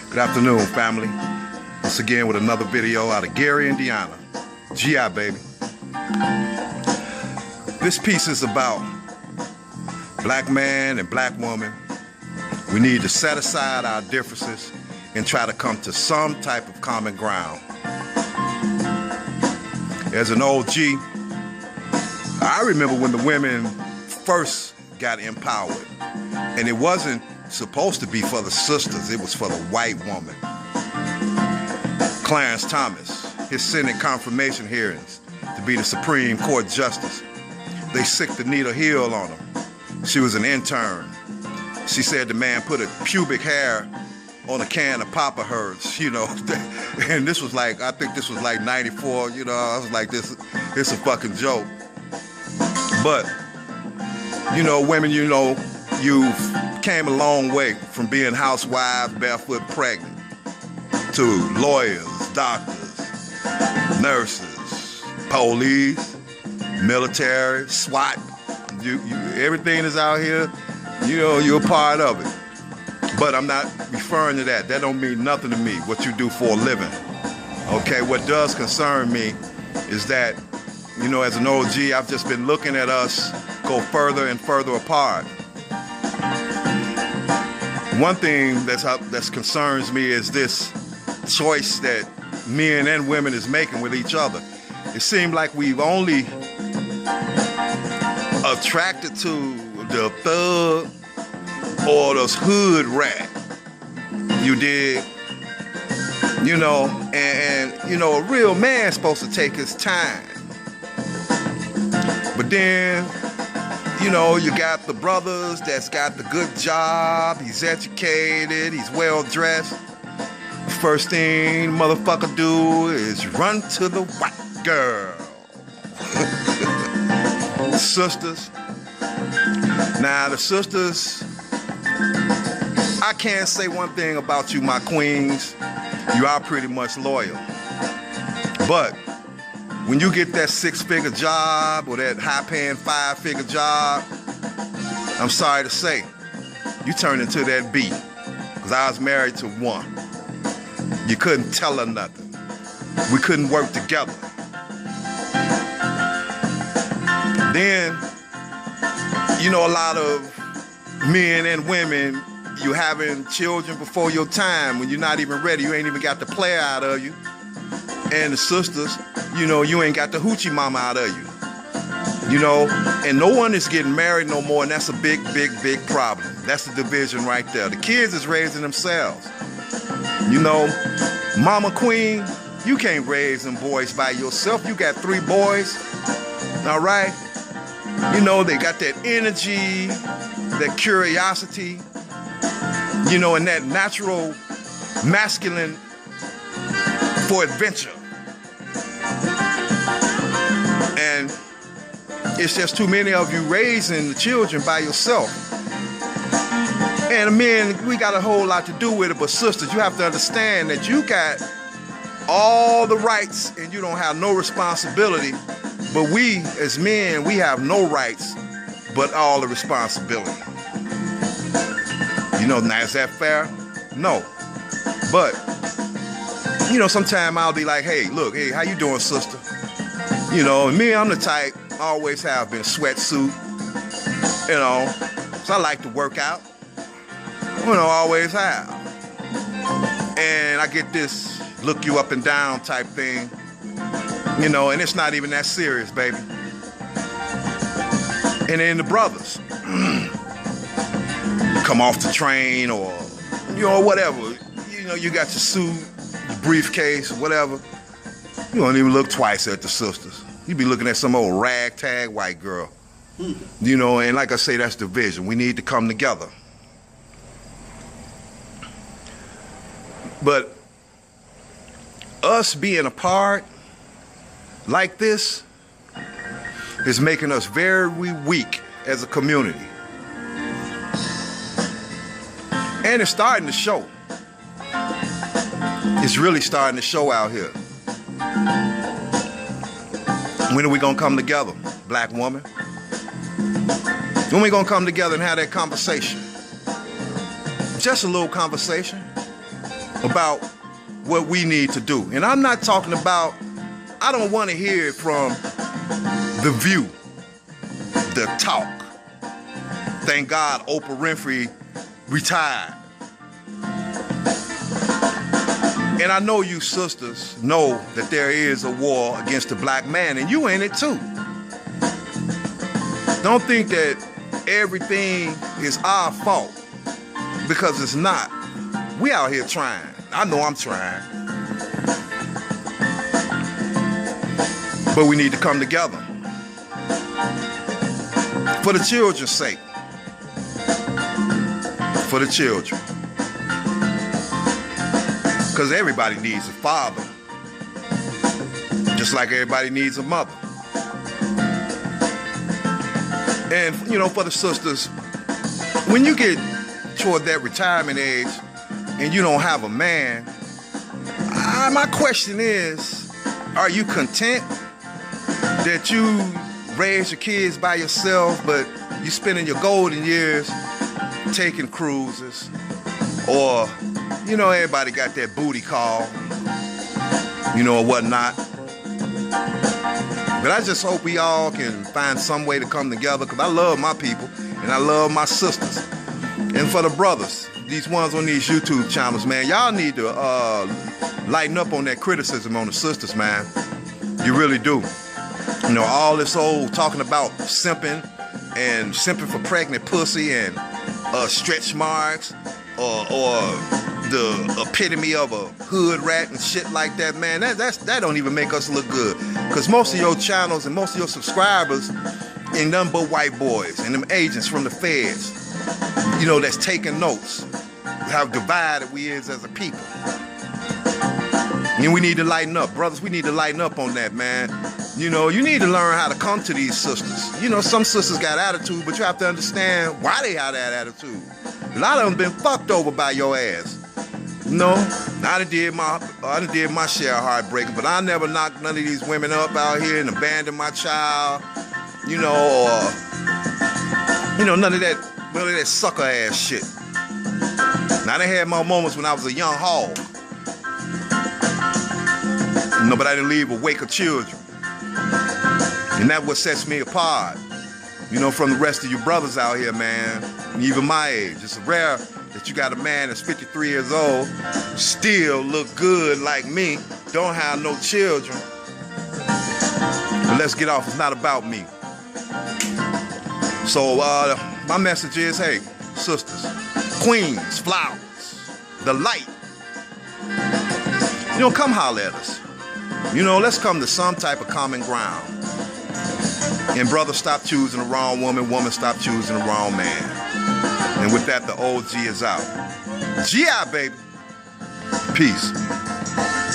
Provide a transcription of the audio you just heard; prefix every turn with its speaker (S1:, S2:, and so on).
S1: Good afternoon, family. Once again with another video out of Gary, Indiana. GI, baby. This piece is about black man and black woman. We need to set aside our differences and try to come to some type of common ground. As an OG, I remember when the women first got empowered, and it wasn't supposed to be for the sisters, it was for the white woman. Clarence Thomas, his Senate confirmation hearings to be the Supreme Court Justice. They sicked Anita Hill on him. She was an intern. She said the man put a pubic hair on a can of Papa Hertz, you know, and this was like, I think this was like 94, you know, I was like, this a fucking joke. But, you know, women, you know, you've came a long way from being housewives, barefoot pregnant, to lawyers, doctors, nurses, police, military, SWAT. Everything is out here, you know, you're a part of it. But I'm not referring to that. That don't mean nothing to me, what you do for a living. Okay, what does concern me is that, you know, as an OG, I've just been looking at us go further and further apart. One thing that concerns me is this choice that men and women is making with each other. It seems like we've only attracted to the thug or the hood rat. You dig? You know, and you know, a real man's supposed to take his time. But then, you know, you got the brothers that's got the good job, he's educated, he's well dressed. First thing motherfucker do is run to the white girl. Sisters. Now the sisters, I can't say one thing about you, my queens. You are pretty much loyal. But when you get that 6-figure job or that high-paying 5-figure job, I'm sorry to say, you turn into that B. Because I was married to one. You couldn't tell her nothing. We couldn't work together. Then, you know, a lot of men and women, you having children before your time when you're not even ready. You ain't even got the player out of you. And the sisters, you know, you ain't got the hoochie mama out of you. You know, and no one is getting married no more, and that's a big, big, big problem. That's the division right there. The kids is raising themselves. You know, mama queen, you can't raise them boys by yourself. You got 3 boys, all right? You know, they got that energy, that curiosity, you know, and that natural masculine for adventure. And it's just too many of you raising the children by yourself. And men, we got a whole lot to do with it, but sisters, you have to understand that you got all the rights and you don't have no responsibility. But we, as men, we have no rights, but all the responsibility. You know, now is that fair? No. But, you know, sometimes I'll be like, hey, look, hey, how you doing, sister? You know, and me, I'm the type, always have been sweatsuit, you know, so I like to work out. You know, always have. And I get this look you up and down type thing, you know, and it's not even that serious, baby. And then the brothers come off the train or, you know, whatever. You know, you got your suit, your briefcase, whatever. You don't even look twice at the sisters. You be looking at some old ragtag white girl. You know, and like I say, that's division. We need to come together. But us being apart like this is making us very weak as a community. And it's starting to show. It's really starting to show out here. When are we gonna come together, black woman? When we gonna come together and have that conversation? Just a little conversation. about what we need to do. And I'm not talking about, I don't want to hear it from The View, the talk. Thank God Oprah Winfrey retired. And I know you sisters know that there is a war against the black man, and you in it too. Don't think that everything is our fault, because it's not. We out here trying. I know I'm trying. But we need to come together for the children's sake. For the children. Because everybody needs a father, just like everybody needs a mother. And, you know, for the sisters, when you get toward that retirement age and you don't have a man, my question is, are you content that you raise your kids by yourself, but you spending your golden years taking cruises? Or, you know, everybody got that booty call, you know, or whatnot. But I just hope we all can find some way to come together, because I love my people and I love my sisters. And for the brothers, these ones on these YouTube channels, man, y'all need to lighten up on that criticism on the sisters, man. You really do. You know, all this old talking about simping and simping for pregnant pussy and stretch marks or the epitome of a hood rat and shit like that, man, that don't even make us look good. Because most of your channels and most of your subscribers ain't nothing but white boys and them agents from the feds, you know, that's taking notes. How divided we is as a people. And we need to lighten up. Brothers, we need to lighten up on that, man. You know, you need to learn how to come to these sisters. You know, some sisters got attitude, but you have to understand why they have that attitude. A lot of them been fucked over by your ass. You know, I done did my share of heartbreaking, but I never knocked none of these women up out here and abandoned my child, you know, or, you know, none of that sucker ass shit. Now, I done had my moments when I was a young hog. You know, but I didn't leave a wake of children. And that's what sets me apart, you know, from the rest of you brothers out here, man. And even my age. It's rare that you got a man that's 53 years old, still look good like me, don't have no children. But let's get off. It's not about me. So my message is, hey, sisters, queens, flowers, the light. You know, come holler at us. You know, let's come to some type of common ground. And brother, stop choosing the wrong woman. Woman, stop choosing the wrong man. And with that, the OG is out. GI, baby. Peace.